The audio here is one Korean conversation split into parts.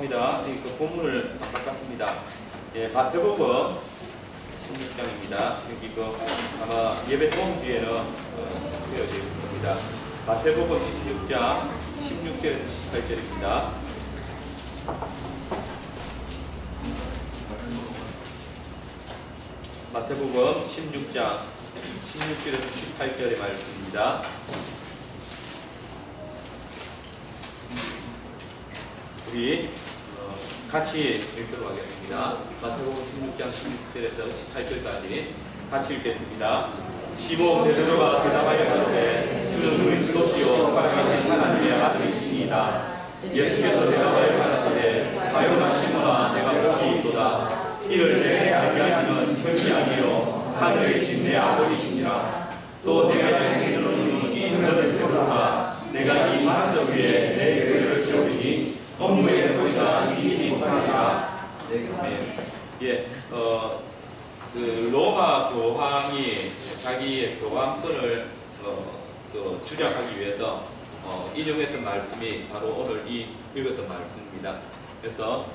죄송합니다. 그 본문을 바꿨습니다. 예, 마태복음 16장입니다. 여기 아마 예배 도움 뒤에는 되어져 있을 겁니다. 마태복음 16장 16절에서 18절입니다. 마태복음 16장 16절에서 18절의 말씀입니다. 우리 같이 읽도록 하겠습니다. 마태복음 16장 16절에서 18절까지 같이 읽겠습니다. 시몬 베드로가 대답하여 가로되 주는 그리스도시요 살아계신 하나님의 아들이시니이다. 예수께서 대답하여 가라사대 가요나 시몬아 내가 복이 있도다. 이를 내게 알게 하시는 혈이 아니요 하늘에 계신 내 아버지시니라. 또 내가 너에게 이르노니 너는 베드로가 내가 이 반석 위에 내 교회를 세우리니 업무의 거리가 이기지 못하리라. 예, 그 로마 교황이 자기의 교황권을 주장하기 위해서 인용했던 말씀이 바로 오늘 읽었던 말씀입니다. 그래서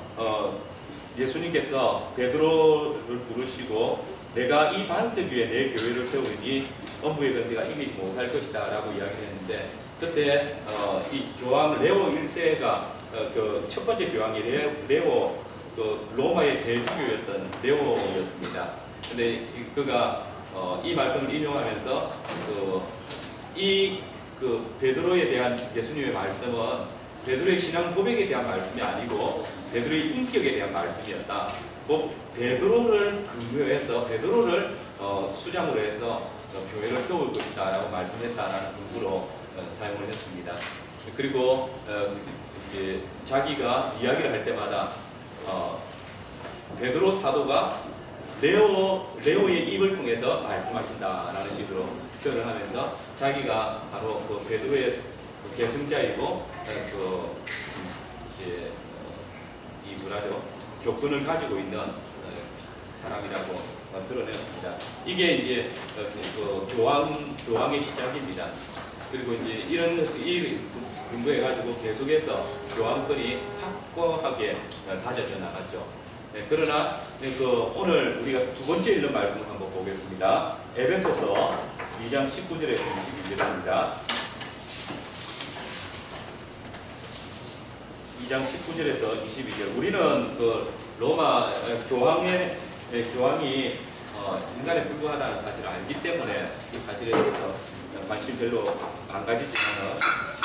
예수님께서 베드로를 부르시고 내가 이 반석 위에 내 교회를 세우니 업무의 건디가 이기지 못할 것이다 라고 이야기했는데, 그때 이 교황 레오 1세가 그 첫 번째 교황이 레오 로마의 대주교였던 레오였습니다. 근데 그가 이 말씀을 인용하면서 그 베드로에 대한 예수님의 말씀은 베드로의 신앙 고백에 대한 말씀이 아니고 베드로의 인격에 대한 말씀이었다. 곧 베드로를 근거해서 베드로를 수장으로 해서 교회를 세울 것이다 라고 말씀했다라는 근거로 사용을 했습니다. 그리고 이제 자기가 이야기를 할 때마다 베드로 사도가 레오의 입을 통해서 말씀하신다라는 식으로 표현을 하면서 자기가 바로 그 베드로의 계승자이고 교권을 가지고 있는 사람이라고 드러냈습니다. 이게 이제 교황의 시작입니다. 그리고 이제 이 근거해 가지고 계속해서 교황권이 확고하게 다져져 나갔죠. 네, 그러나 오늘 우리가 두 번째 읽는 말씀을 한번 보겠습니다. 에베소서 2장 19절에서 22절입니다. 2장 19절에서 22절. 우리는 그 로마 교황이 인간에 불과하다는 사실을 알기 때문에 이 사실에 대해서 관심 별로 안 가지지만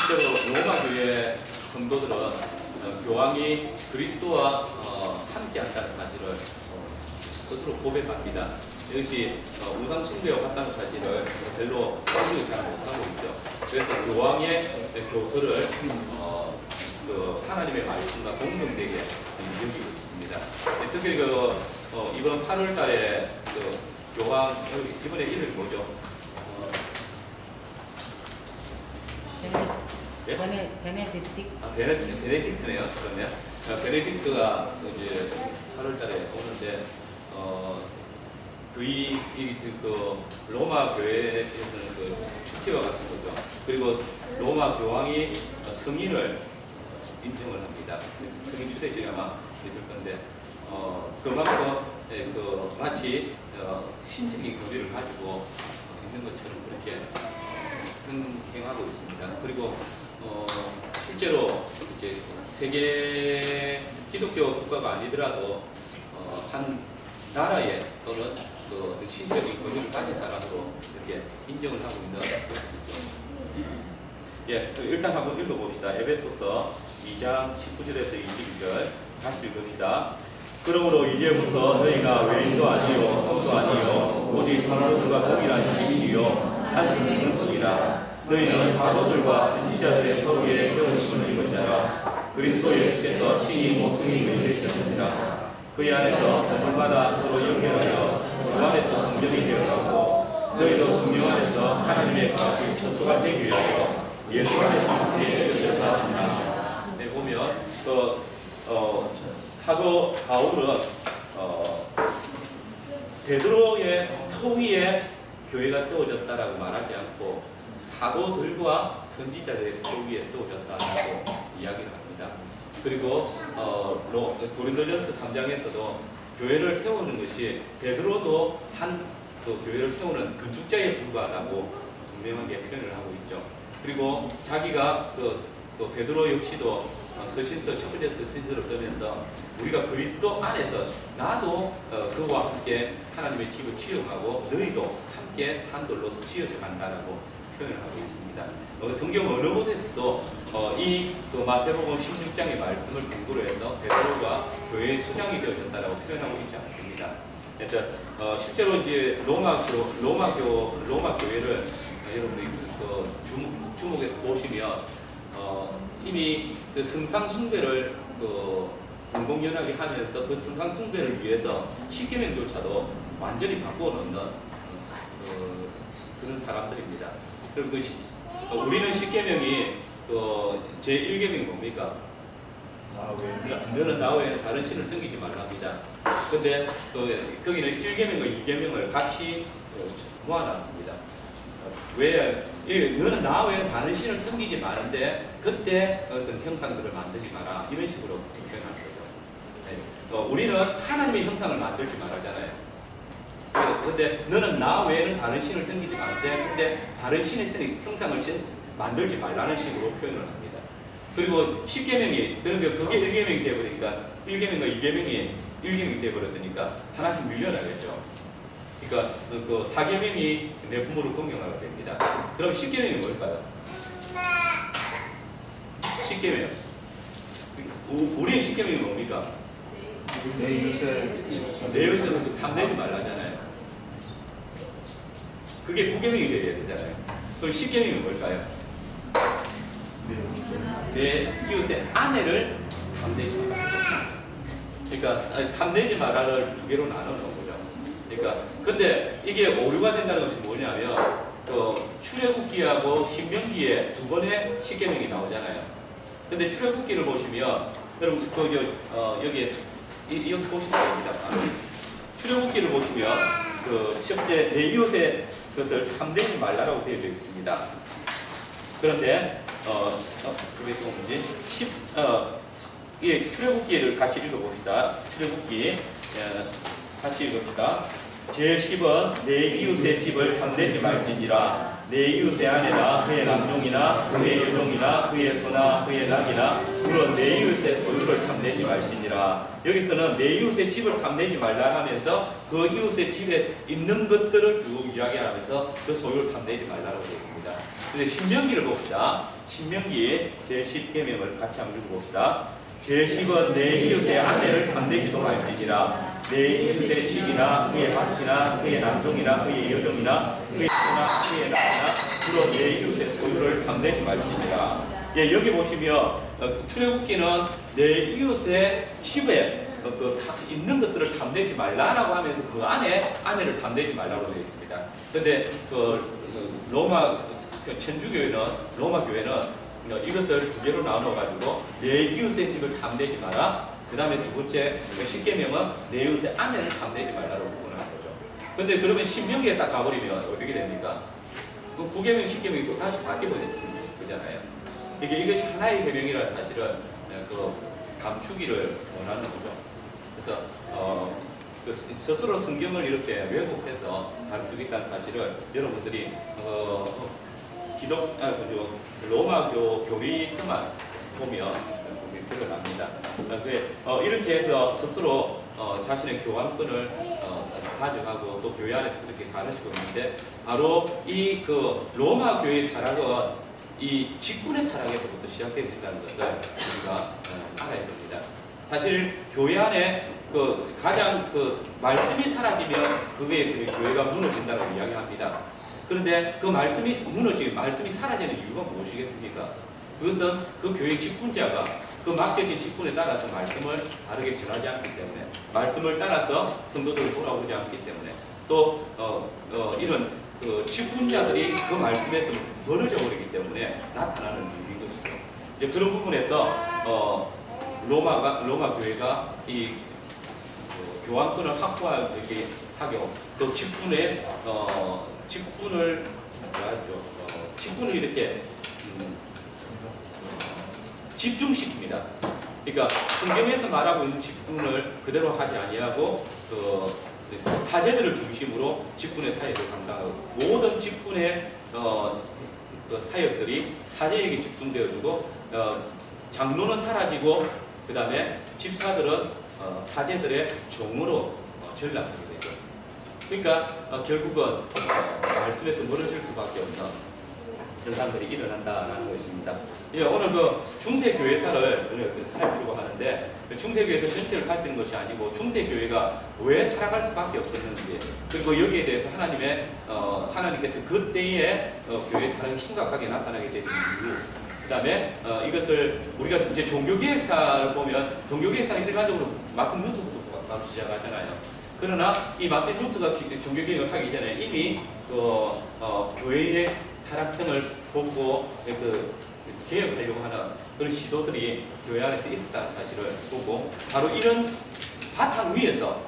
실제로 로마 교회 성도들은 교황이 그리스도와 함께 한다는 사실을 스스로 고백합니다. 이것이 우상숭배에 같다는 사실을 별로 가지고 잘 못하고 있죠. 그래서 교황의 교서를 하나님의 말씀과 공동되게 여기고 있습니다. 특히 이번 8월 달에 교황, 이번에 이름이 뭐죠? 예? 베네딕트. 베네딕트네요. 그러면 베네딕트가 이제 8월 달에 오는데 로마 교회에서는 축제와 같은 거죠. 그리고 로마 교황이 성인을 인정을 합니다. 성인 추대식이 아마 있을 건데 그만큼 마치 신적인 교리를 가지고 있는 것처럼 그렇게 행하고 있습니다. 그리고 실제로 이제 세계 기독교 국가가 아니더라도 한 나라에 또는 신적인 권위를 가진 사람으로 이렇게 인정을 하고 있는 것이죠. 예, 일단 한번 읽어봅시다. 에베소서 2장 19절에서 22절 같이 읽읍시다. 그러므로 이제부터 너희가 외인도 아니요 성도 아니요 오직 사람들과 동일한 시민이요 한 믿는 손이라. 너희는 사도들과 선지자들의 터 위에 세우심을 입은 자라. 그리스도 예수께서 친히 모퉁이 되셨느니라. 그의 안에서 사람마다 서로 연결하여 주 안에서 성전이 되어가고 너희도 성령 안에서 하나님의 거하신 처소가 되기 위하여 예수 안에서 함께 되셨다 하니라. 네, 보면 사도 바울은 베드로의 터 위에 교회가 세워졌다라고 말하지 않고 사도들과 선지자들의 터 위에 세워졌다라고 이야기를 합니다. 그리고 고린도전서 3장에서도 교회를 세우는 것이 베드로도 그 교회를 세우는 건축자에 불과하다고 분명하게 표현을 하고 있죠. 그리고 자기가 또 베드로 역시도 서신서 첫 번째 서신서를 쓰면서 우리가 그리스도 안에서 나도 그와 함께 하나님의 집을 취업하고 너희도 함께 산돌로 지어져 간다라고 표현을 하고 있습니다. 성경 어느 곳에서도 그 마태복음 16장의 말씀을 근거로 해서 베드로가 교회의 수장이 되어졌다라고 표현하고 있지 않습니다. 그래서 실제로 이제 로마 교회를 여러분들이 주목해서 보시면 이미 그 성상 숭배를 공공연하게 하면서 그 성상 숭배를 위해서 십계명조차도 완전히 바꾸어 놓는 그런 사람들입니다. 그리고 우리는 십계명이 제 1계명이 뭡니까? 너는 나 외에 다른 신을 섬기지 말랍니다. 근데 거기는 1계명과 2계명을 같이 모아놨습니다. 왜? 너는 나 외에 다른 신을 섬기지 마는데 그때 어떤 형상들을 만들지 마라. 이런 식으로 표현한 거죠. 우리는 하나님의 형상을 만들지 말하잖아요. 근데 너는 나 외에는 다른 신을 섬기지 마는데 근데 다른 신의 형상을 만들지 말라는 식으로 표현을 합니다. 그리고 10계명이 그러니까 그게 1계명이 되어버리니까 1계명과 2계명이 1계명이 되어버렸으니까 하나씩 밀려나겠죠. 그러니까 그 4계명이 내 부모를 공경하게 됩니다. 그럼 10계명이 뭘까요? 10계명. 우리의 10계명이 뭡니까? 내 이웃을 탐내지 말라잖아요. 그게 9계명이 되어야 되잖아요. 그럼 10계명이 뭘까요? 내 이웃의 아내를 탐내지 마라. 그러니까 탐내지 마라를 두 개로 나누는 거죠. 그러니까 근데 이게 오류가 된다는 것이 뭐냐면 출애굽기하고 신명기에 두 번의 10계명이 나오잖아요. 근데 출애굽기를 보시면 여러분 여기 보시면 됩니다. 출애굽기를 보시면 첫 번째 내 이웃의 것을 탐내지 말라라고 되어 있습니다. 그런데 그게 또 뭐지? 이 출애굽기를 같이 읽어봅시다. 출애굽기 같이 읽읍시다. 제10은 내 이웃의 집을 탐내지 말지니라. 내 이웃의 아내나 그의 남종이나 그의 여종이나 그의 소나 그의 낙이나 물론 내 이웃의 소유를 탐내지 말지니라. 여기서는 내 이웃의 집을 탐내지 말라 하면서 그 이웃의 집에 있는 것들을 쭉 이야기하면서 그 소유를 탐내지 말라고 되어 있습니다. 근데 신명기를 봅시다. 신명기 제10계명을 같이 한번 읽어봅시다. 제10은 내 이웃의 아내를 탐내지도 말지니라. 내 이웃의 집이나 그의 밭이나 그의 남종이나 그의 여종이나 그의 소나 그의 낙이나 물론 내 이웃의 소유를 탐내지 말지니라. 예, 여기 보시면 출애굽기는 내 이웃의 집에 있는 것들을 탐내지 말라라고 하면서 그 안에 아내를 탐내지 말라고 되어 있습니다. 그런데 로마 천주교회는 로마 교회는 이것을 두 개로 나눠가지고 내 이웃의 집을 탐내지 마라. 그 다음에 두 번째 10계명은 내 이웃의 아내를 탐내지 말라고 구분을 한 거죠. 근데 그러면 신명기에 딱 가버리면 어떻게 됩니까? 그 9계명, 10계명이 또 다시 바뀌어버리는 거잖아요. 이것이 하나의 계명이라는 사실은 감추기를 원하는 거죠. 그래서 스스로 성경을 이렇게 왜곡해서 감추겠다는 사실을 여러분들이 로마교 교리서만 보면 드러납니다. 이렇게 해서 스스로 자신의 교황권을 가져가고 또 교회 안에서 그렇게 가르치고 있는데 바로 로마 교회의 타락은 이 직분의 타락에서부터 시작되어 있다는 것을 우리가 알아야 됩니다. 사실 교회 안에 가장 말씀이 사라지면 그게 교회가 무너진다고 이야기합니다. 그런데 그 말씀이 사라지는 이유가 무엇이겠습니까? 그것은 그 교회 직분자가 그 맡겨진 직분에 따라서 말씀을 다르게 전하지 않기 때문에, 말씀을 따라서 성도들을 돌아오지 않기 때문에, 또 이런 직분자들이 그 말씀에서 멀어져 버리기 때문에 나타나는 일인 것이죠. 이제 그런 부분에서 로마 교회가 이 교황권을 확보하게 하고 또 직분을 이렇게 집중시킵니다. 그러니까 성경에서 말하고 있는 직분을 그대로 하지 아니하고 사제들을 중심으로 직분의 사역을 감당하고 모든 직분의 그 사역들이 사제에게 집중되어지고 장로는 사라지고 그 다음에 집사들은 사제들의 종으로 전락하게 되죠. 그러니까 결국은 말씀에서 멀어질 수밖에 없는 현상들이 일어난다는 것입니다. 오늘 그 중세교회사를 살피려고 하는데 중세교회사 전체를 살피는 것이 아니고 중세교회가 왜 타락할 수밖에 없었는지 그리고 여기에 대해서 하나님께서 그때의 교회 타락이 심각하게 나타나게 된 이유 그 다음에 이것을 우리가 이제 종교개혁사를 보면 종교개혁사는 일반적으로 마틴 루터부터 바로 시작하잖아요. 그러나 이 마틴 루터가 종교개혁을 하기 전에 이미 교회의 타락성을 보고 개혁하려고 하는 그런 시도들이 교회 안에서 있었다는 사실을 보고 바로 이런 바탕 위에서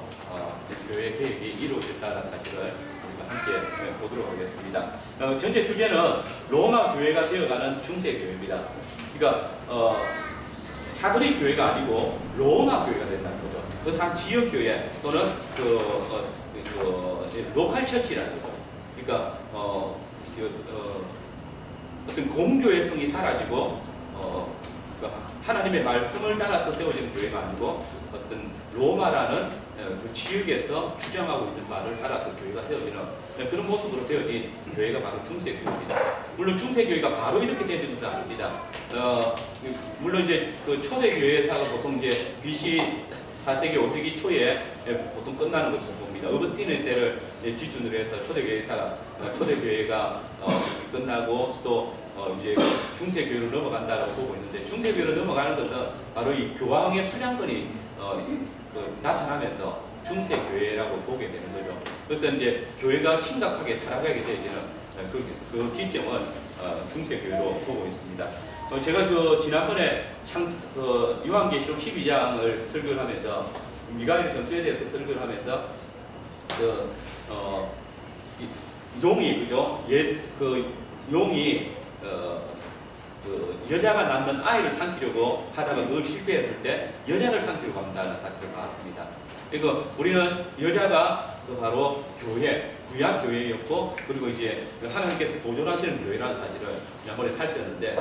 교회 개혁이 이루어졌다는 사실을 우리가 함께 보도록 하겠습니다. 전체 주제는 로마 교회가 되어가는 중세교회입니다. 그러니까 가톨릭 교회가 아니고 로마 교회가 된다는 거죠. 그래서 한 지역 교회 또는 로컬 처치라는 거죠. 그러니까 어떤 공교회성이 사라지고 하나님의 말씀을 따라서 세워지는 교회가 아니고 어떤 로마라는 그 지역에서 주장하고 있는 말을 따라서 교회가 세워지는 그런 모습으로 되어진 교회가 바로 중세교회입니다. 물론 중세교회가 바로 이렇게 되어진 것은 아닙니다. 물론 이제 그 초대교회사가 보통 이제 BC 4세기, 5세기 초에 보통 끝나는 것으로 봅니다. 어거스틴의 때를 기준으로 해서 초대교회가 끝나고 또 이제 중세교회로 넘어간다고 보고 있는데 중세교회로 넘어가는 것은 바로 이 교황의 순양권이 나타나면서 중세교회라고 보게 되는 거죠. 그래서 이제 교회가 심각하게 타락하게 되는 그 기점은 중세교회로 보고 있습니다. 제가 지난번에 요한계시록 12장을 설교를 하면서 미가엘 전투에 대해서 설교를 하면서 용이 그죠? 용이 여자가 낳는 아이를 삼키려고 하다가 늘 실패했을 때 여자를 삼키려고 한다는 사실을 봤습니다. 그리고 우리는 여자가 바로 교회, 구약 교회였고 그리고 이제 하나님께서 보존하시는 교회라는 사실을 지난번에 살폈는데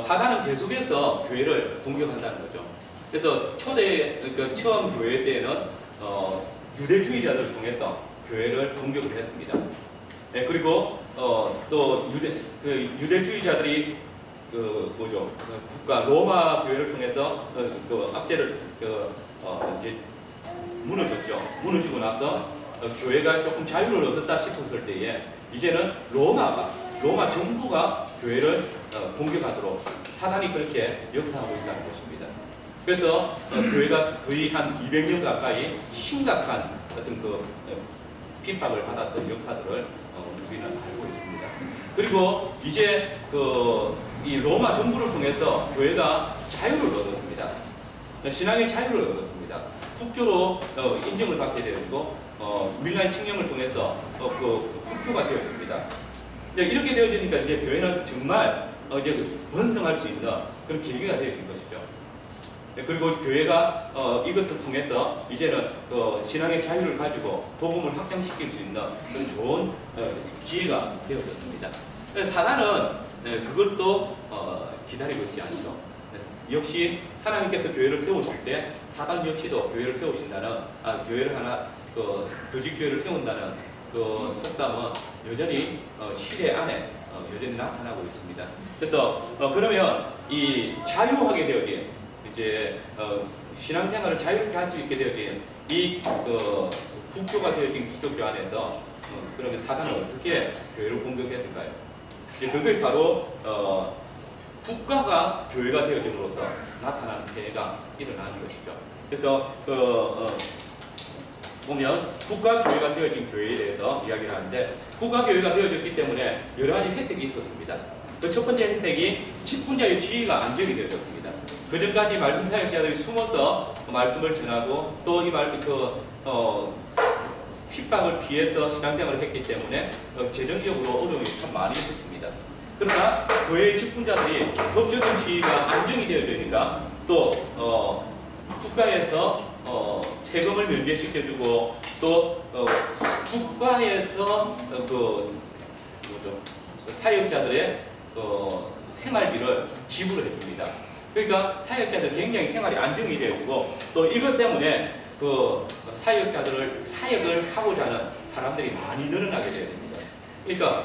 사단은 계속해서 교회를 공격한다는 거죠. 그래서 처음 교회 때는 유대주의자들을 통해서 교회를 공격을 했습니다. 네, 그리고 또 유대주의자들이 국가 로마 교회를 통해서 압제를 이제 무너졌죠. 무너지고 나서 교회가 조금 자유를 얻었다 싶었을 때에 이제는 로마 정부가 교회를 공격하도록 사단이 그렇게 역사하고 있다는 것입니다. 그래서 교회가 거의 한 200년 가까이 심각한 어떤 핍박을 받았던 역사들을 우리는 알고 있습니다. 그리고 이제 이 로마 정부를 통해서 교회가 자유를 얻었습니다. 신앙의 자유를 얻었습니다. 국교로 인정을 받게 되었고 밀라인 칙령을 통해서 국교가 되었습니다. 이렇게 되어지니까 이제 교회는 정말 이제 번성할 수 있는 그런 계기가 되어진 것이죠. 그리고 교회가 이것을 통해서 이제는 신앙의 자유를 가지고 복음을 확장시킬 수 있는 그런 좋은 기회가 되어졌습니다. 사단은 그걸 또 기다리고 있지 않죠. 역시 하나님께서 교회를 세우실 때 사단 역시도 교회를 세우신다는 교회를 하나 조직 교회를 세운다는 그 속담은 여전히 시대 안에 여전히 나타나고 있습니다. 그래서 그러면 이 자유하게 되어진 이제 신앙생활을 자유롭게 할 수 있게 되어진 이 국교가 되어진 기독교 안에서 그러면 사단은 어떻게 교회를 공격했을까요? 그게 바로 국가가 교회가 되어짐으로써 나타나는 폐해가 일어나는 것이죠. 그래서 보면 국가교회가 되어진 교회에 대해서 이야기를 하는데 국가교회가 되어졌기 때문에 여러 가지 혜택이 있었습니다. 그 첫 번째 혜택이 직분자의 지위가 안정이 되어졌습니다. 그 전까지 말씀 사역자들이 숨어서 말씀을 전하고 또 이 핍박을 피해서 신앙생활을 했기 때문에 재정적으로 어려움이 참 많이 있었습니다. 그러나 교회의 직분자들이 법적인 지위가 안정이 되어지니까 또 국가에서 세금을 면제시켜주고 또 국가에서 사역자들의 생활비를 지불을 해줍니다. 그러니까 사역자들 굉장히 생활이 안정이 되어지고 또 이것 때문에 사역을 하고자 하는 사람들이 많이 늘어나게 됩니다. 그러니까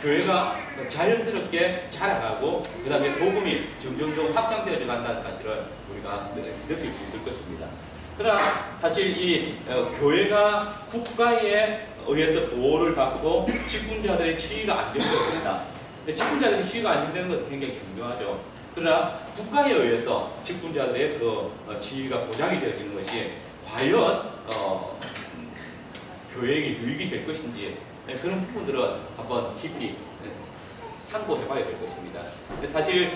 교회가 자연스럽게 자라가고 그 다음에 복음이 점점점 확장되어져 간다는 사실을 우리가 느낄 수 있을 것입니다. 그러나 사실 이 교회가 국가에 의해서 보호를 받고 직분자들의 지위가 안정되어집니다. 직분자들의 지위가 안정되는 것은 굉장히 중요하죠. 그러나 국가에 의해서 직분자들의 지위가 보장이 되어지는 것이 과연 교회에게 유익이 될 것인지 그런 부분들은 한번 깊이 상고해 봐야 될 것입니다. 사실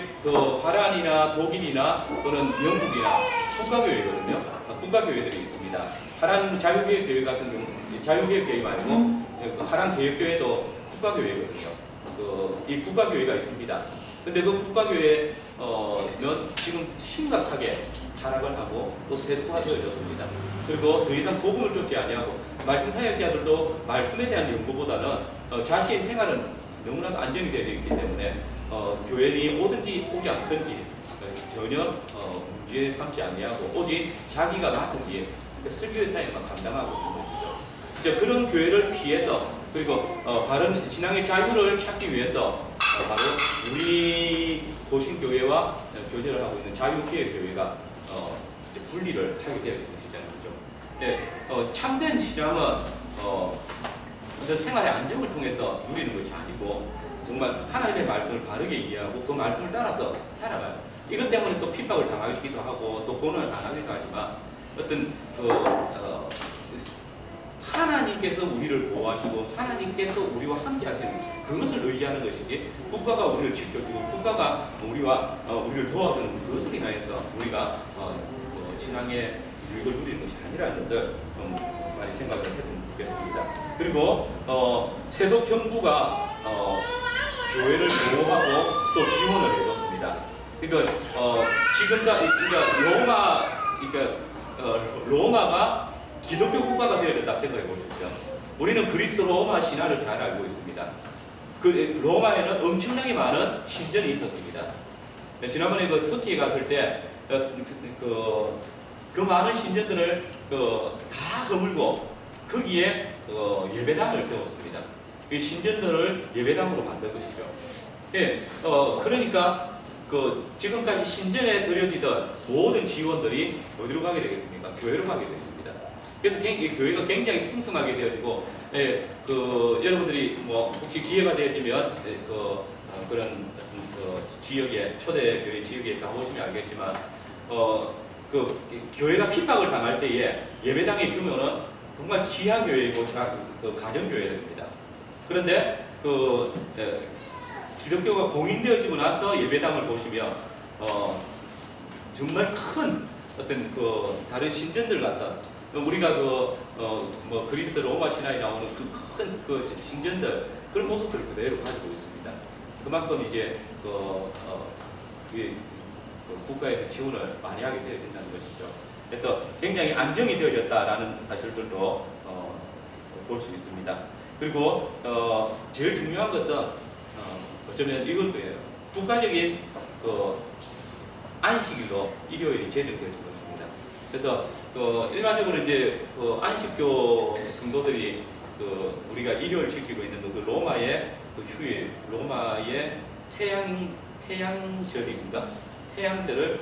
화란이나 독일이나 또는 영국이나 국가교회거든요. 국가교회들이 있습니다. 화란 자유개혁교회 같은 경우, 자유개혁교회 말고 화란 개혁교회도 국가교회거든요. 이 국가교회가 있습니다. 근데 그 국가교회는 지금 심각하게 타락을 하고 또 세속화되어졌습니다. 그리고 더 이상 복음을 쫓지 아니하고 말씀 사역자들도 말씀에 대한 연구보다는 자신의 생활은 너무나도 안정이 되어 있기 때문에 교회에 오든지 오지 않든지 전혀 문제 삼지 아니하고 오직 자기가 맡은 일, 설교의 사역만 감당하고 있는 것이죠. 이제 그런 교회를 피해서 그리고 바른 신앙의 자유를 찾기 위해서 바로 우리 고신교회와 교제를 하고 있는 자유개혁교회가 분리를 하게 되어진 것이잖아요. 네, 참된 신앙은 생활의 안정을 통해서 누리는 것이 아니고 정말 하나님의 말씀을 바르게 이해하고 그 말씀을 따라서 살아가요. 이것 때문에 또 핍박을 당하기도 하고 또 고난을 당하기도 하지만 어떤 하나님께서 우리를 보호하시고 하나님께서 우리와 함께 하시는 그것을 의지하는 것이지 국가가 우리를 지켜주고 국가가 우리를 도와주는 그것을 인하여서 우리가 신앙의 유익을 누리는 것이 아니라는 것을 좀 많이 생각을 해보면 좋겠습니다. 그리고 세속 정부가 교회를 보호하고 또 지원을 해줬습니다. 그러니까 지금까지 로마가 기독교 국가가 되어졌다 생각해 보십시오. 우리는 그리스 로마 신화를 잘 알고 있습니다. 그 로마에는 엄청나게 많은 신전이 있었습니다. 지난번에 터키에 갔을 때 그 많은 신전들을 다 허물고 거기에 예배당을 세웠습니다. 그 신전들을 예배당으로 만든 것이죠. 예, 그러니까 지금까지 신전에 드려지던 모든 지원들이 어디로 가게 되겠습니까? 교회로 가게 되겠습니다. 그래서 교회가 굉장히 풍성하게 되어지고, 여러분들이 혹시 기회가 되어지면 그런 지역에 초대 교회 지역에 가보시면 알겠지만, 교회가 핍박을 당할 때에 예배당의 규모는 정말 지하 교회이고 가정 교회입니다. 그런데 기독교가 공인되어지고 나서 예배당을 보시면 정말 큰 어떤 다른 신전들 같은 우리가 그리스 로마 신화에 나오는 큰 신전들 그런 모습들을 그대로 가지고 있습니다. 그만큼 이제 국가에서 지원을 많이 하게 되어진다는 것이죠. 그래서 굉장히 안정이 되어졌다라는 사실들도 볼 수 있습니다. 그리고 제일 중요한 것은 어쩌면 이것도예요. 국가적인 안식일로 일요일이 제정되어진 것입니다. 그래서 일반적으로 이제 안식교 성도들이 우리가 일요일 지키고 있는 그 로마의 휴일, 로마의 태양절입니다. 태양절을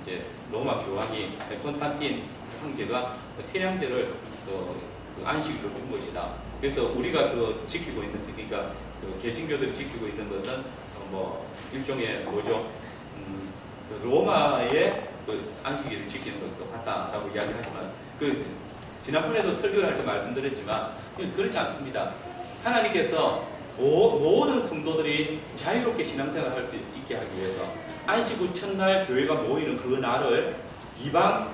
이제 로마 교황이 콘스탄틴 황제가 태양절을 안식일로 준 것이다. 그래서 우리가 지키고 있는 그러니까 개신교들이 지키고 있는 것은 일종의 로마의 안식일을 지키는 것도 같다라고 이야기하지만 지난번에도 설교를 할 때 말씀드렸지만 그렇지 않습니다. 하나님께서 모든 성도들이 자유롭게 신앙생활을 할 수 있게 하기 위해서 안식 후 첫날 교회가 모이는 그 날을 이방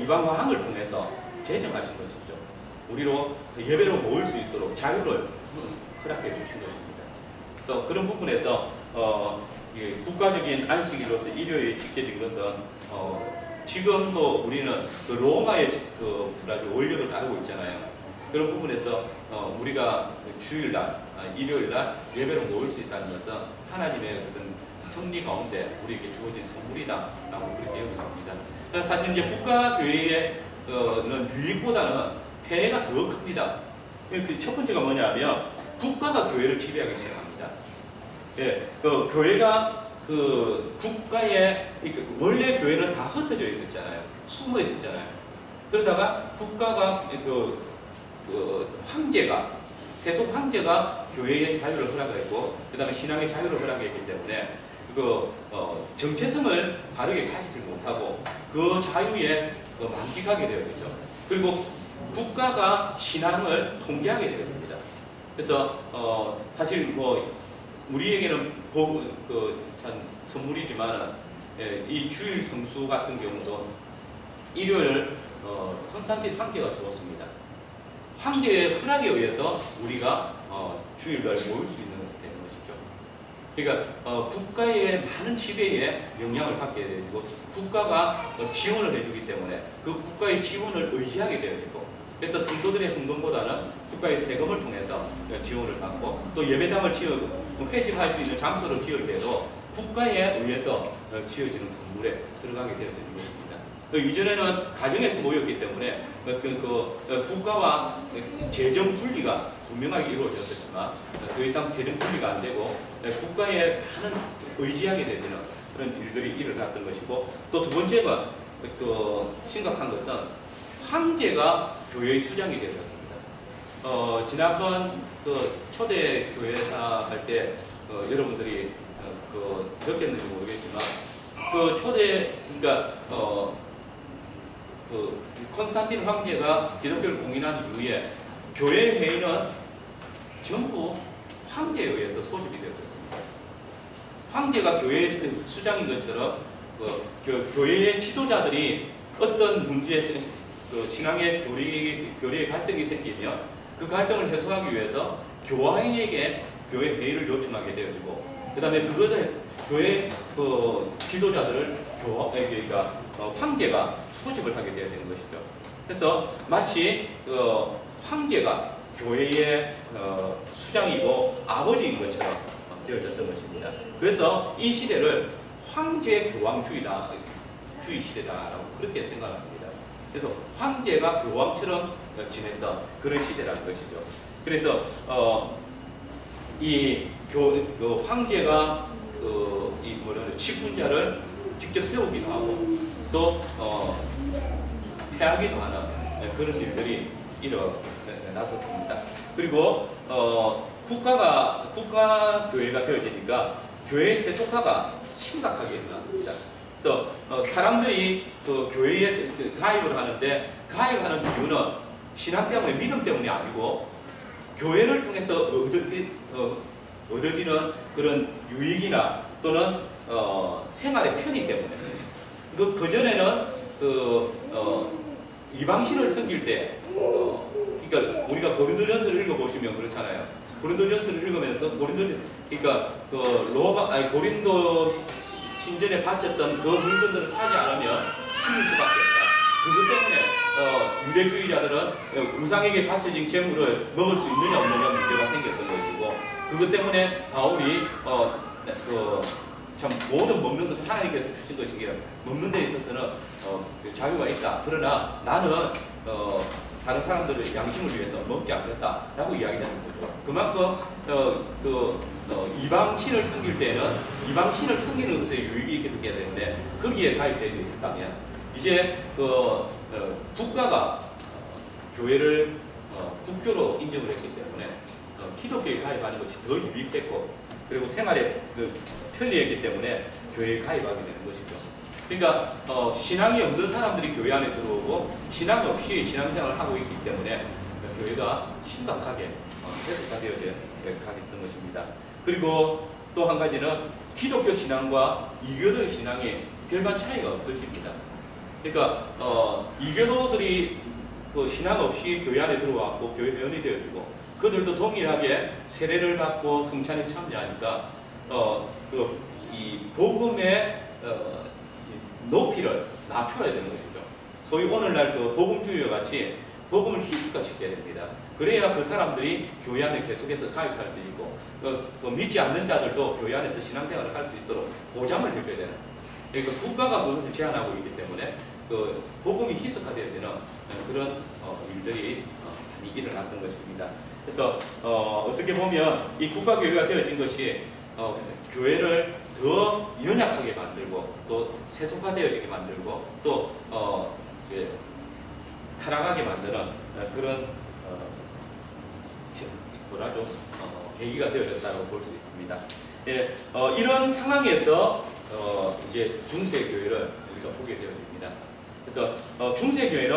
왕을 통해서 제정하신 것이죠. 우리로 예배로 모일 수 있도록 자유를 허락해 주신 것입니다. 그래서 그런 부분에서 국가적인 안식일로서 일요일에 지켜진 것은 지금도 우리는 그 로마의 원력을 따르고 있잖아요. 그런 부분에서 우리가 주일날, 일요일날 예배로 모일 수 있다는 것은 하나님의 어떤 섭리 가운데 우리에게 주어진 선물이다라고 그렇게 여겨집니다. 사실 이제 국가교회는 유익보다는 폐해가 더 큽니다. 그 첫 번째가 뭐냐면 국가가 교회를 지배하기 시작합니다. 예, 그 교회가 그 국가의 원래 교회는 다 흩어져 있었잖아요. 숨어 있었잖아요. 그러다가 국가가 황제가 세속 황제가 교회의 자유를 허락했고 그다음에 신앙의 자유를 허락했기 때문에 정체성을 바르게 가지지 못하고 그 자유에 만끽하게 되어지죠. 그리고 국가가 신앙을 통제하게 되어집니다. 그래서 사실 우리에게는 참 선물이지만은 이 주일 성수 같은 경우도 일요일 콘스탄틴 황제가 주었습니다. 황제의 허락에 의해서 우리가 주일날 모일 수 있는 것이 되는 것이죠. 그러니까 국가의 많은 지배에 영향을 받게 되고 국가가 지원을 해주기 때문에 그 국가의 지원을 의지하게 되어지고 그래서 성도들의 헌금보다는 국가의 세금을 통해서 지원을 받고 또 예배당을 회집할 수 있는 장소를 지을 때도 국가에 의해서 지어지는 건물에 들어가게 되어서 있는 것입니다. 이전에는 가정에서 모였기 때문에 국가와 재정 분리가 분명하게 이루어졌었지만 더 이상 재정 분리가 안 되고 국가에 많은 의지하게 되는 그런 일들이 일어났던 것이고 또 두 번째가 심각한 것은 황제가 교회의 수장이 되었습니다. 지난번 초대 교회사 할 때 여러분들이 느꼈는지 모르겠지만 그러니까 콘스탄틴 황제가 기독교를 공인한 이후에 교회 회의는 전부 황제에 의해서 소집이 되었습니다. 황제가 교회의 수장인 것처럼 교회의 지도자들이 어떤 문제에서 신앙의 교리의 갈등이 생기면 그 갈등을 해소하기 위해서 교황에게 교회 회의를 요청하게 되어지고 그 다음에 그것을 교회 지도자들을 그러니까 황제가 소집을 하게 되어야 되는 것이죠. 그래서 마치 황제가 교회의 수장이고 아버지인 것처럼 되어졌던 것입니다. 그래서 이 시대를 황제 교황주의 시대다라고 그렇게 생각합니다. 그래서 황제가 교황처럼 지냈던 그런 시대라는 것이죠. 그래서 황제가 직분자를 직접 세우기도 하고 또 폐하기도 하는 그런 일들이 일어났었습니다. 그리고 국가 교회가 되어지니까 교회의 세속화가 심각하게 일어났습니다. 그래서 사람들이 교회에 가입을 하는데 가입하는 이유는 신앙 때문에 믿음 때문이 아니고 교회를 통해서 얻어지는 그런 유익이나 또는 생활의 편의 때문에 그전에는 이방신을 섬길 때 그러니까 우리가 고린도전서를 읽어보시면 그렇잖아요. 고린도전서를 읽으면서 그러니까 고린도 신전에 바쳤던 그 물건들을 사지 않으면 죽을 수밖에 없다. 그것 때문에 유대주의자들은 우상에게 바쳐진 재물을 먹을 수 있느냐 없느냐 문제가 생겼던 것이고 그것 때문에 바울이 참 모든 먹는 것을 하나님께서 주신 것이기에 먹는 데 있어서는 자유가 있다. 그러나 나는 다른 사람들의 양심을 위해서 먹지 않겠다라고 이야기하는 거죠. 그만큼 이방신을 섬길 때는 이방신을 섬기는 것에 유익이 있게 되기 때문에 거기에 가입되어 있다면 이제 국가가 교회를 국교로 인정을 했기 때문에 기독교에 가입하는 것이 더 유익했고 그리고 생활에 편리했기 때문에 교회에 가입하게 되는 것이죠. 그러니까 신앙이 없는 사람들이 교회 안에 들어오고 신앙 없이 신앙생활을 하고 있기 때문에 교회가 심각하게 세속화되어져 가겠던 것입니다. 그리고 또 한 가지는 기독교 신앙과 이교도의 신앙이 별반 차이가 없어집니다. 그러니까 이교도들이 신앙 없이 교회 안에 들어왔고 교회 회원이 되어지고 그들도 동일하게 세례를 받고 성찬에 참여하니까 이 복음의 높이를 낮춰야 되는 것이죠. 소위 오늘날 그 복음주의와 같이 복음을 희석화시켜야 됩니다. 그래야 그 사람들이 교회 안에 계속해서 가입할 수 있고 그 믿지 않는 자들도 교회 안에서 신앙생활을 할 수 있도록 보장을 해줘야 되는. 그러니까 국가가 그것을 제한하고 있기 때문에 그 복음이 희석화되어야 되는 그런 일들이 많이 일어났던 것입니다. 그래서 어떻게 보면 이 국가교회가 되어진 것이 교회를 더 연약하게 만들고 또 세속화되어지게 만들고 또 타락하게 만드는 그런 뭐라죠? 계기가 되어졌다고 볼 수 있습니다. 예, 이런 상황에서 이제 중세교회를 우리가 보게 되어집니다. 그래서 중세교회는